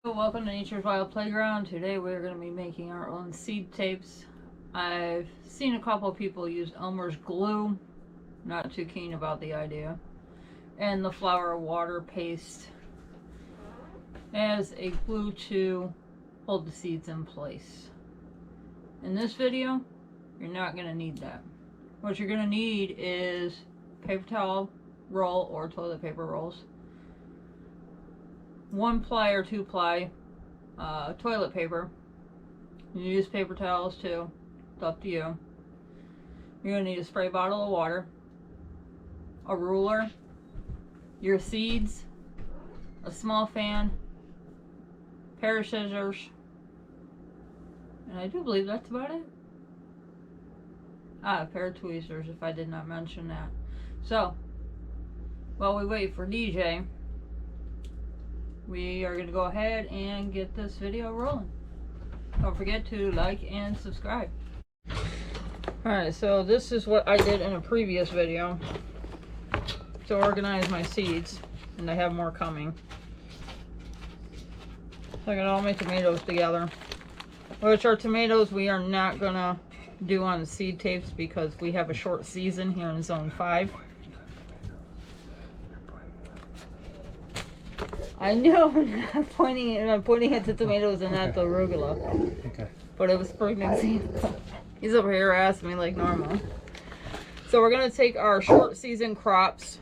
Welcome to Nature's Wild Playground. Today we're going to be making our own seed tapes. I've seen a couple of people use Elmer's glue. Not too keen about the idea. And the flour water paste as a glue to hold the seeds in place. In this video, you're not going to need that. What you're going to need is paper towel roll or toilet paper rolls, 1-ply or 2-ply toilet paper. You use paper towels too. It's up to you. You're going to need a spray bottle of water, a ruler, your seeds, a small fan, pair of scissors, and I do believe that's about it. A pair of tweezers if I did not mention that. So, while we wait for DJ, we are going to go ahead and get this video rolling. Don't forget to like and subscribe. Alright, so this is what I did in a previous video to organize my seeds, and I have more coming. So I got all my tomatoes together, which are tomatoes we are not going to do on seed tapes because we have a short season here in Zone 5. I know I'm pointing at the tomatoes and not the arugula. Okay. But it was pregnancy. He's over here asking me like normal. So we're gonna take our short season crops,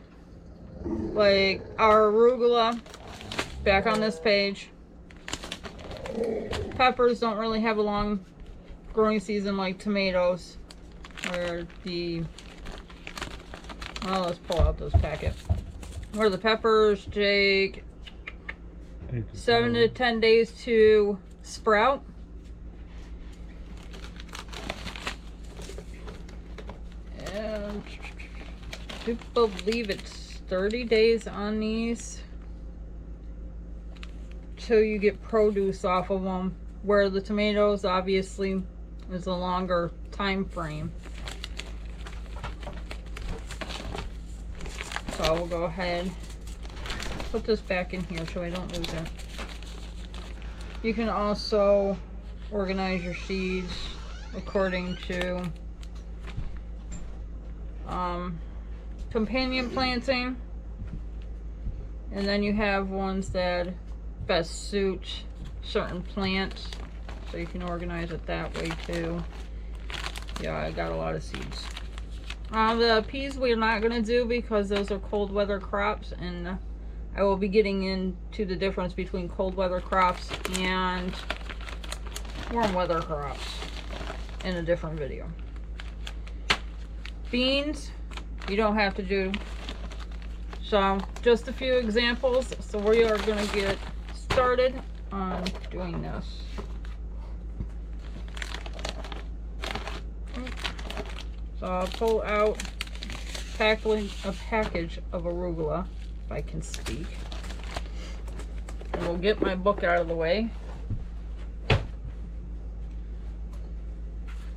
like our arugula, back on this page. Peppers don't really have a long growing season like tomatoes. Where the let's pull out this packet. Where the peppers take 7 to 10 days to sprout. And I do believe it's 30 days on these till you get produce off of them, where the tomatoes obviously is a longer time frame. So I will go ahead, put this back in here so I don't lose it. You can also organize your seeds according to companion planting, and then you have ones that best suit certain plants, so you can organize it that way too. Yeah, I got a lot of seeds. The peas we're not going to do because those are cold weather crops, and I will be getting into the difference between cold weather crops and warm weather crops in a different video. Beans, you don't have to do. So, just a few examples. So we are going to get started on doing this. So I'll pull out a package of arugula, if I can speak. And we'll get my book out of the way.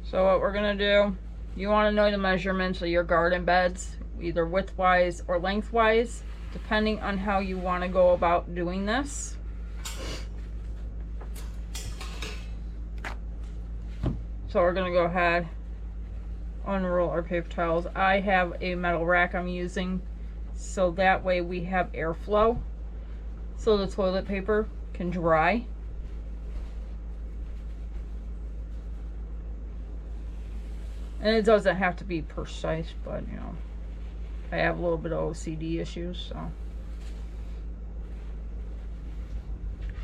So what we're gonna do, you wanna know the measurements of your garden beds, either widthwise or lengthwise, depending on how you wanna go about doing this. So we're gonna go ahead, unroll our paper towels. I have a metal rack I'm using, so that way we have airflow so the toilet paper can dry. And it doesn't have to be precise, but you know, I have a little bit of OCD issues, so.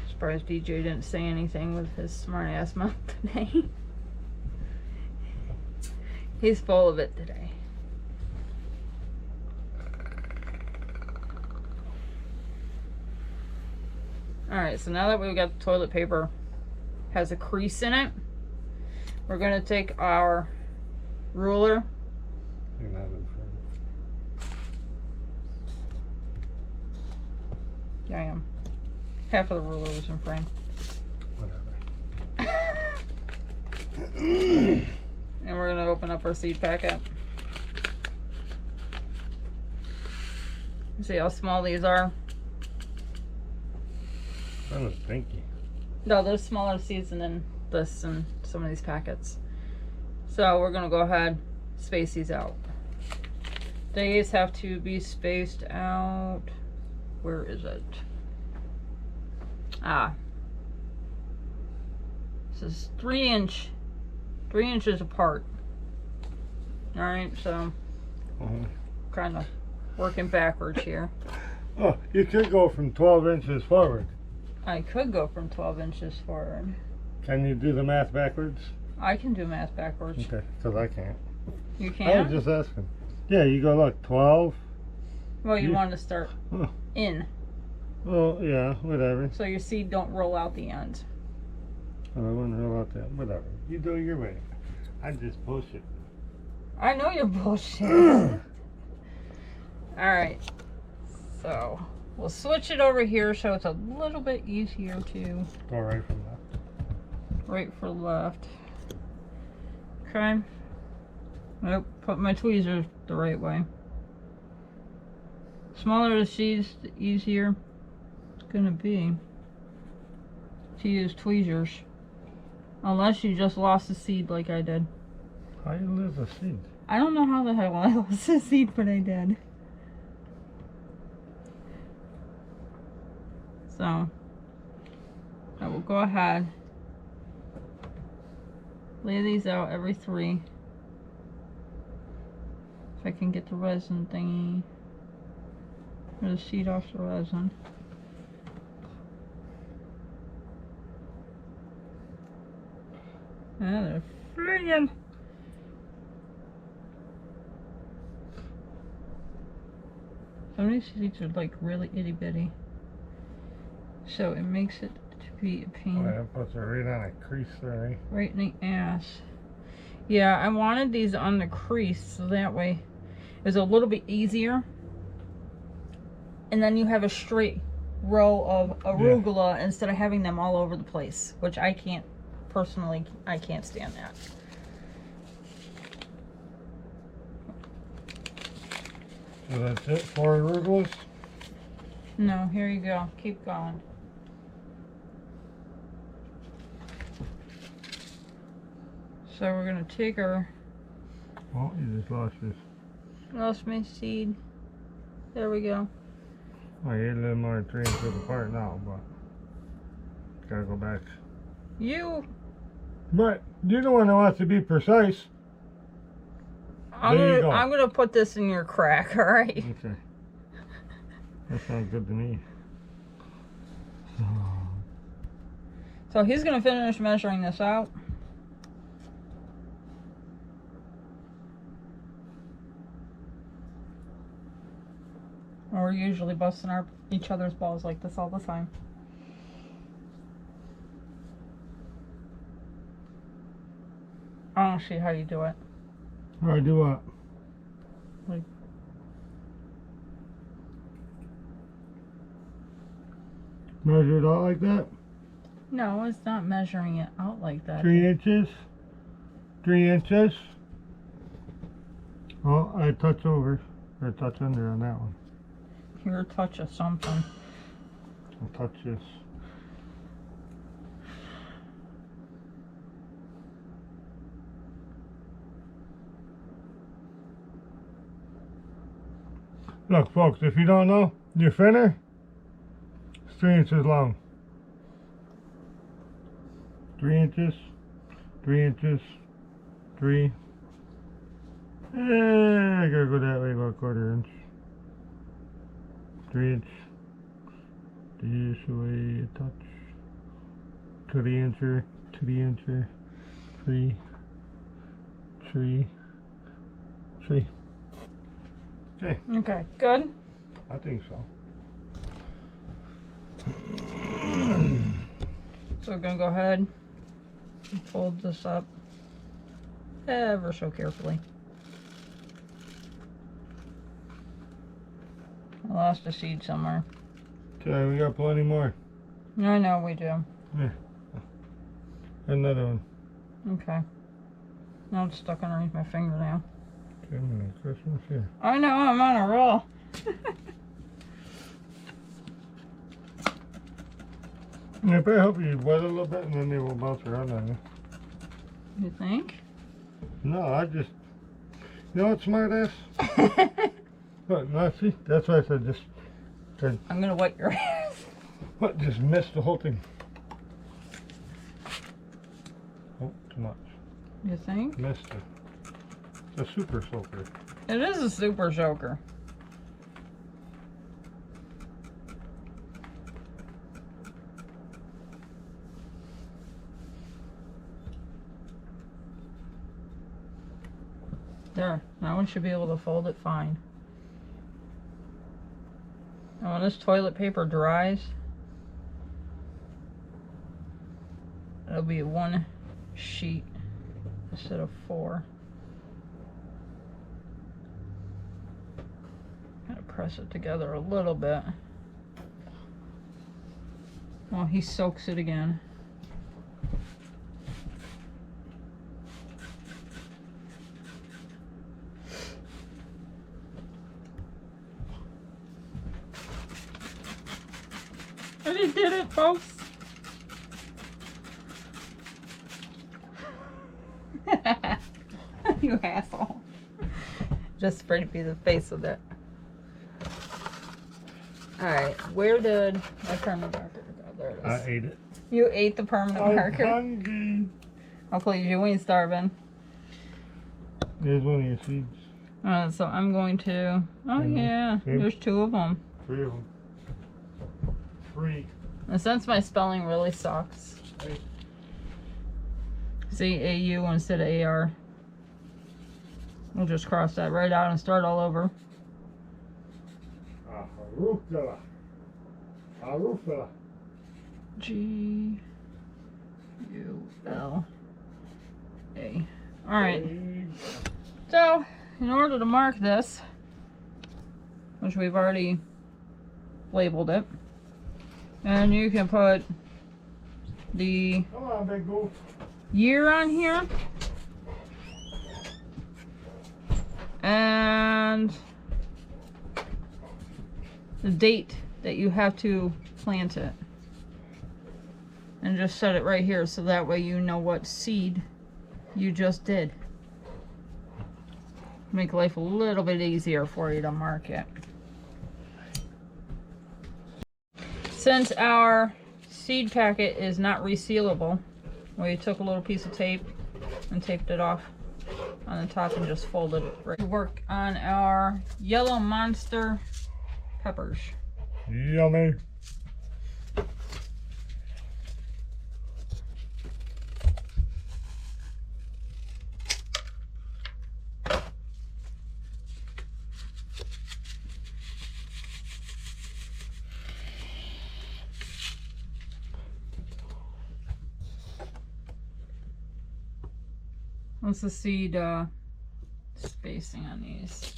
Surprised DJ didn't say anything with his smart ass mouth today. He's full of it today. Alright, so now that we've got the toilet paper has a crease in it, we're going to take our ruler. You're not in front. Yeah, I am. Half of the ruler was in frame. Whatever. And we're going to open up our seed packet. See how small these are? That was pinky. No, there's smaller seeds than this and some of these packets. So we're gonna go ahead, space these out. Days have to be spaced out. Where is it? Ah. This is 3 inches apart. Alright, so kind of working backwards here. Oh, you could go from 12 inches forward. I could go from 12 inches forward. Can you do the math backwards? I can do math backwards. Okay, because I can't. You I can? was just asking. Yeah, you go look, 12. Well, you you- want to start Oh. in, Oh, yeah, whatever. so your seed don't roll out the end. Oh, I wouldn't know about that. Whatever. You do it your way. I just push it. I know you're bullshit. Alright, so we'll switch it over here so it's a little bit easier to Go right from left. right for left. Okay. Nope, put my tweezers the right way. Smaller the seeds, the easier it's gonna be to use tweezers. Unless you just lost a seed like I did. How you lose a seed? I don't know how the hell I lost a seed, but I did. So, I will go ahead, lay these out every 3. If I can get the resin thingy, or the seed off the resin. Ah, they're friggin'. Some of these seeds are like really itty bitty. So it makes it to be a pain. Oh, that puts it right on a crease there, eh? Right in the ass. Yeah, I wanted these on the crease so that way it was a little bit easier. And then you have a straight row of arugula instead of having them all over the place, which I can't, personally, I can't stand that. So that's it for arugulas? No, here you go. Keep going. So we're gonna take our, Oh, you just lost this. lost my seed. There we go. Oh, you're a little more than 3 inches apart now, but gotta go back. But you're the one that wants to be precise. There you go. I'm gonna put this in your crack, alright? Okay. That sounds good to me. So he's gonna finish measuring this out. We're usually busting each other's balls like this all the time. I don't see how you do it. How I do what? Like, Measure it out like that? no, it's not measuring it out like that. 3 inches? 3 inches? Oh, I touch over. Or touch under on that one. Your touch of something. I'll touch this. Look, folks, if you don't know, your finner is 3 inches long. 3 inches, 3 inches, 3. I gotta go that way about a 1/4 inch. 3 inch. This way a touch. To the incher, 3, 3, 3. Okay, Okay, good. I think so. So we're gonna go ahead and fold this up ever so carefully. I lost a seed somewhere. Okay, we got plenty more. I know we do. Another one. Okay. Now it's stuck underneath my finger now. Okay, Merry Christmas here. I know, I'm on a roll. It better help you wet a little bit and then they will bounce around on you. You think? No, I just, you know what, smart ass? But, no, see, that's why I said just, I'm gonna wet your ass. what, just missed the whole thing. Oh, too much. You think? Missed it. It's a super soaker. It is a super soaker. There, now we should be able to fold it fine. And when this toilet paper dries, it'll be one sheet instead of 4. Gotta press it together a little bit. Well, he soaks it again. And he did it, folks. You asshole. Just afraid to be the face of it. Alright, where did my permanent marker go? There it is. I ate it. You ate the permanent marker? I'm hungry. I'll please you, we ain't starving. There's one of your seeds. So I'm going to, oh yeah, Okay. there's 2 of them. 3 of them. 3. And since my spelling really sucks, Hey. see AU instead of AR. We'll just cross that right out and start all over. Arugula. Arugula. G-U-L-A. Alright, so in order to mark this, which we've already labeled it, and you can put the Come on, big goof. year on here and the date that you have to plant it, and just set it right here so that way you know what seed you just did. Make life a little bit easier for you to mark it. Since our seed packet is not resealable, we took a little piece of tape and taped it off on the top and just folded it right. Work on our yellow monster peppers. Yummy. What's the seed spacing on these?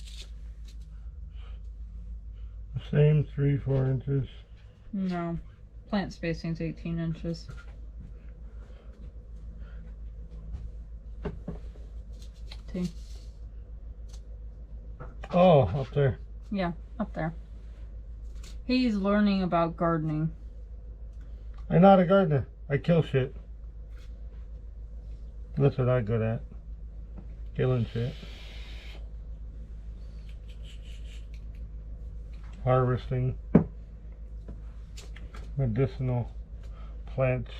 Same 3-4 inches. No, plant spacing is 18 inches. See? Oh, up there. Yeah, up there. He's learning about gardening. I'm not a gardener. I kill shit. That's what I'm good at. Killing shit. Harvesting medicinal plants.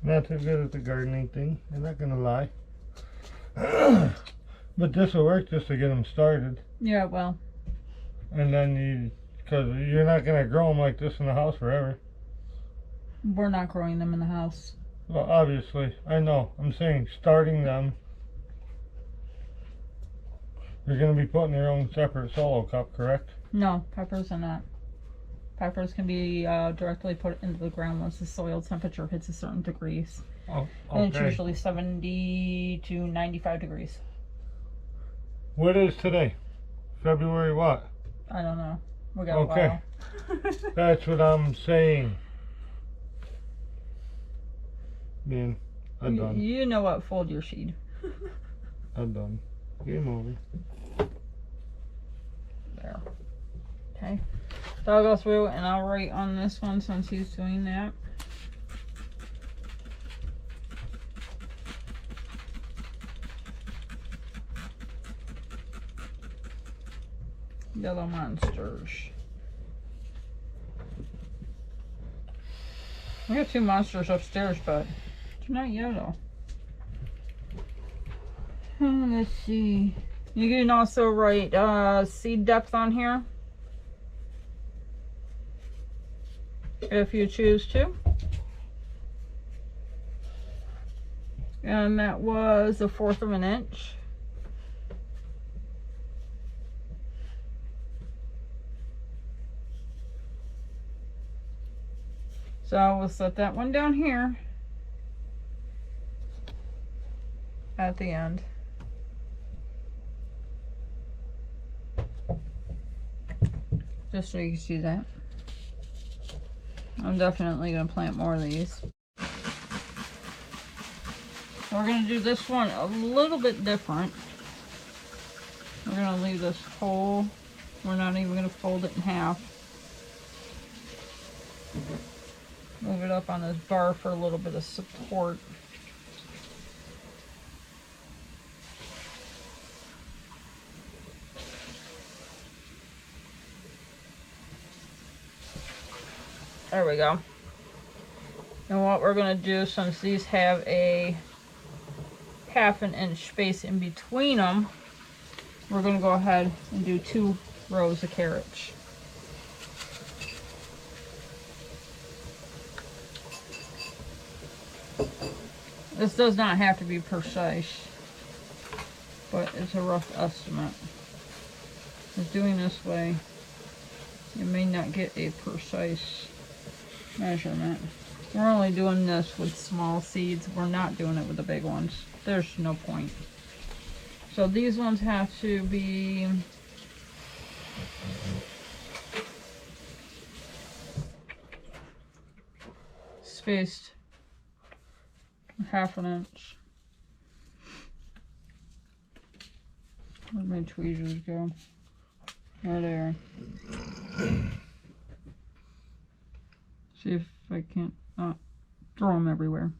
Not too good at the gardening thing, I'm not gonna lie. But this will work just to get them started. Yeah, well, And then because you're not gonna grow them like this in the house forever. we're not growing them in the house. Well, obviously, I know. I'm saying starting them. You're going to be putting their own separate solo cup, correct? No, peppers are not. Peppers can be directly put into the ground once the soil temperature hits a certain degrees. Oh, And it's okay. usually 70 to 95 degrees. What is today? February what? I don't know. We got Okay. a while. That's what I'm saying. Man, I'm done. You know what? Fold your sheet. I'm done. Game over. There. Okay, so I'll go through and I'll write on this one since he's doing that. Yellow monsters. We have 2 monsters upstairs, but they're not yellow. Let's see. You can also write seed depth on here if you choose to. And that was 1/4 of an inch. So we'll set that one down here at the end. Just so you can see that. I'm definitely going to plant more of these. We're going to do this one a little bit different. We're going to leave this whole, we're not even going to fold it in half. Move it up on this bar for a little bit of support. There we go. And what we're going to do, since these have a 1/2 inch space in between them, we're going to go ahead and do 2 rows of carrots. This does not have to be precise, but it's a rough estimate. Because doing this way, you may not get a precise measurement. We're only doing this with small seeds. We're not doing it with the big ones. There's no point. So these ones have to be spaced 1/2 inch. Where'd my tweezers go? There they are. See if I can't throw them everywhere.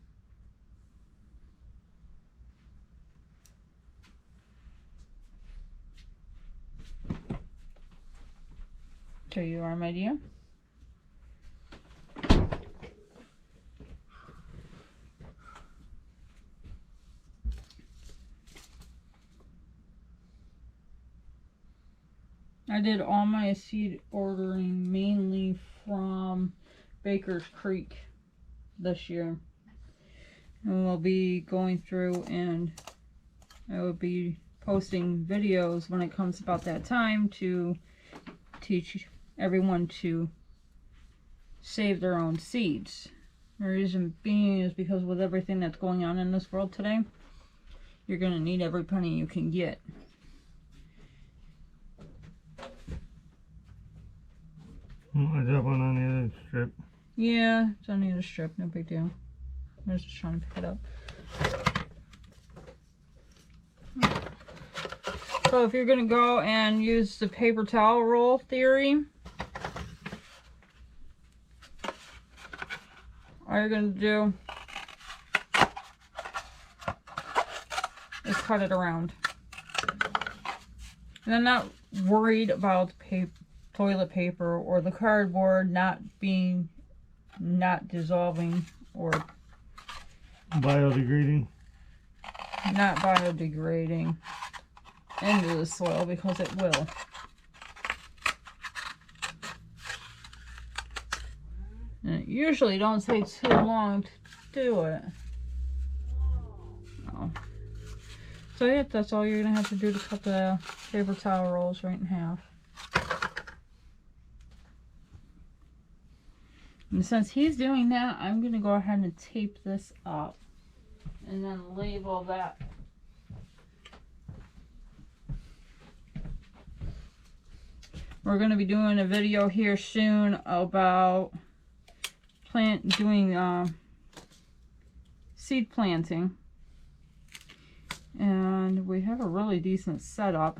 There you are, my dear. I did all my seed ordering mainly from Baker's Creek this year. And we'll be going through, and I will be posting videos when it comes about that time to teach everyone to save their own seeds. The reason being is because with everything that's going on in this world today, you're going to need every penny you can get. I drop one on the other strip. Yeah, it's on the other strip, no big deal. I was just trying to pick it up. So if you're going to go and use the paper towel roll theory, all you're going to do is cut it around. And I'm not worried about the toilet paper or the cardboard not dissolving or Biodegrading. not biodegrading into the soil, because it will. And it usually don't take too long to do it. Oh. So yeah, that's all you're gonna have to do to cut the paper towel rolls right in half. And since he's doing that, I'm gonna go ahead and tape this up and then label that. We're going to be doing a video here soon about doing seed planting, and we have a really decent setup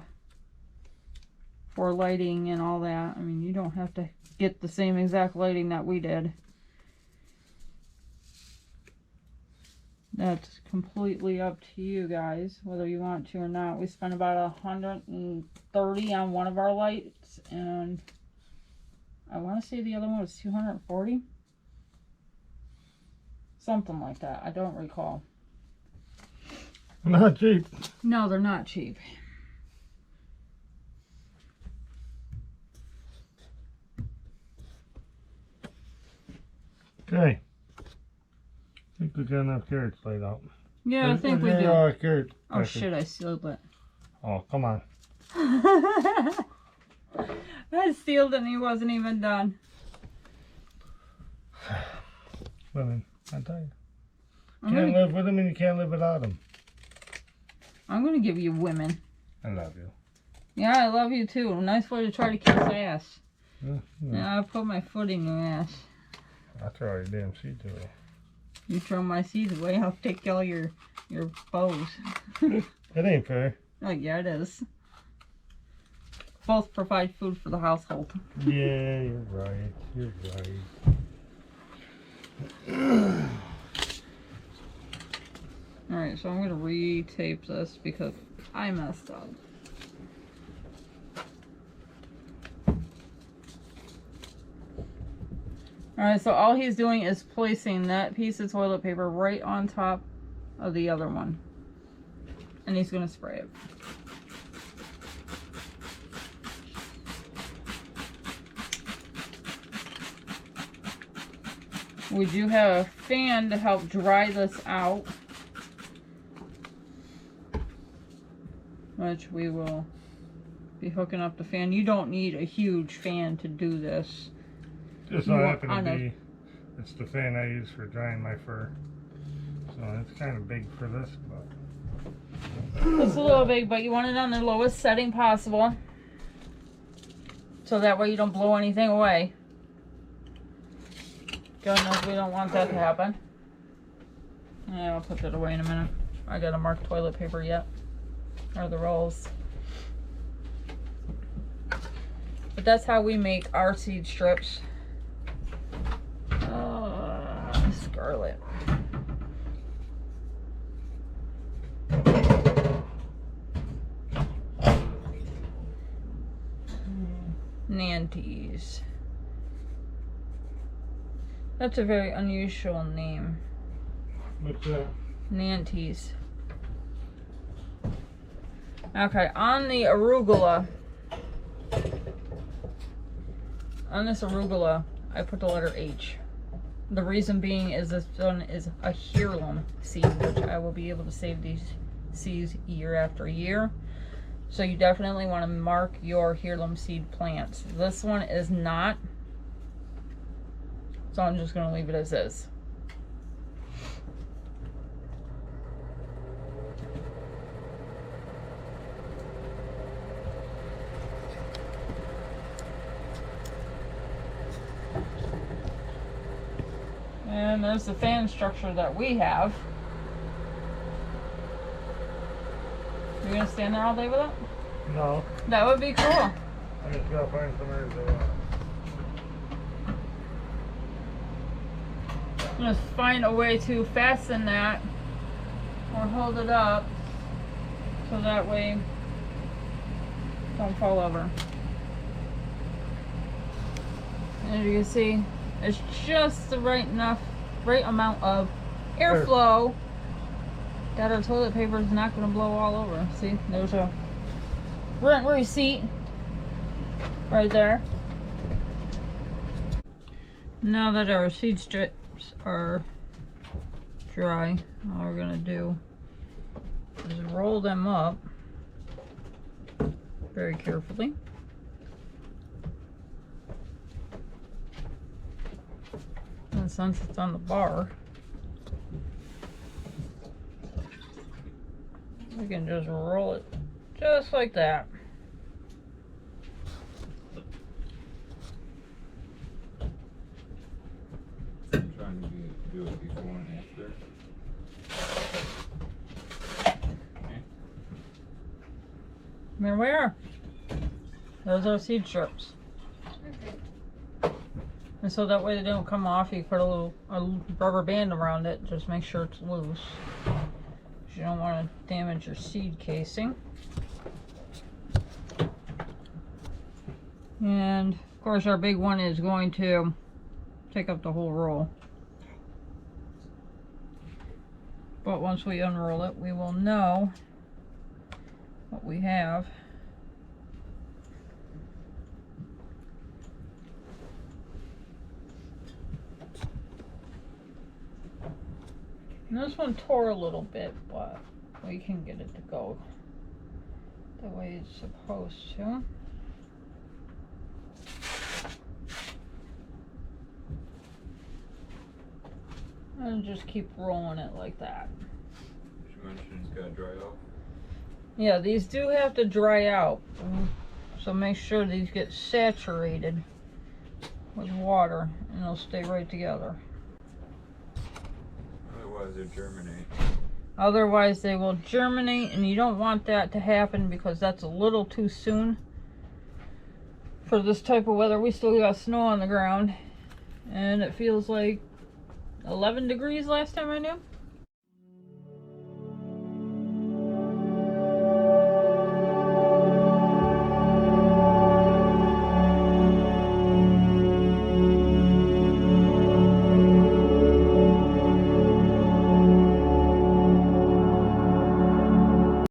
for lighting and all that. I mean, you don't have to get the same exact lighting that we did. That's completely up to you guys, whether you want to or not. We spent about $130 on one of our lights, and I want to say the other one was $240. Something like that. I don't recall. Not cheap. No, they're not cheap. Okay. I think we got enough carrots laid out. Yeah, I think we There's do. a carrot Oh package. shit, I sealed it. Oh, come on. I sealed it and he wasn't even done. Women, I tell you. I'm Can't gonna, live with them and you can't live without them. I'm gonna give you women. I love you. Yeah, I love you too. Nice way to try to kiss ass. Yeah, Yeah, I put my foot in your ass. I throw all your damn seeds away. You throw my seeds away, I'll take all your bows. It ain't fair. Oh yeah, it is. Both provide food for the household. Yeah, you're right. You're right. Alright, so I'm gonna re-tape this because I messed up. Alright, so all he's doing is placing that piece of toilet paper right on top of the other one. And he's gonna spray it. We do have a fan to help dry this out, which we will be hooking up the fan. You don't need a huge fan to do this. Just so happen to be, it's the fan I use for drying my fur. So it's kind of big for this, but. It's a little big, but you want it on the lowest setting possible. So that way you don't blow anything away. God knows we don't want that to happen. Yeah, I'll put that away in a minute. I gotta mark toilet paper yet. Or the rolls. But that's how we make our seed strips. Scarlet. Nantes. That's a very unusual name. What's that? Nantes. Okay, on the arugula. On this arugula, I put the letter H. The reason being is this one is a heirloom seed, which I will be able to save these seeds year after year. So you definitely want to mark your heirloom seed plants. This one is not. So I'm just going to leave it as is. And there's the fan structure that we have. You're going to stand there all day with it? No. That would be cool. I just gotta find somewhere to. Just find a way to fasten that or hold it up so that way it don't fall over. And as you can see, it's just the right amount of airflow that our toilet paper is not going to blow all over. See, there's a rent receipt right there. Now that our seed strips are dry, all we're going to do is roll them up very carefully. And since it's on the bar, we can just roll it just like that. I'm trying to do it before and after. Okay. There we are. Those are seed strips. Okay. And so that way they don't come off, you put a rubber band around it, just make sure it's loose. You don't want to damage your seed casing. And of course our big one is going to take up the whole roll. But once we unroll it, we will know what we have. And this one tore a little bit, but we can get it to go the way it's supposed to. And just keep rolling it like that. Did you mention it's gotta dry off? Yeah, these do have to dry out. So make sure these get saturated with water and they'll stay right together. Otherwise they germinate. Otherwise they will germinate, and you don't want that to happen because that's a little too soon for this type of weather. We still got snow on the ground and it feels like 11 degrees last time I knew.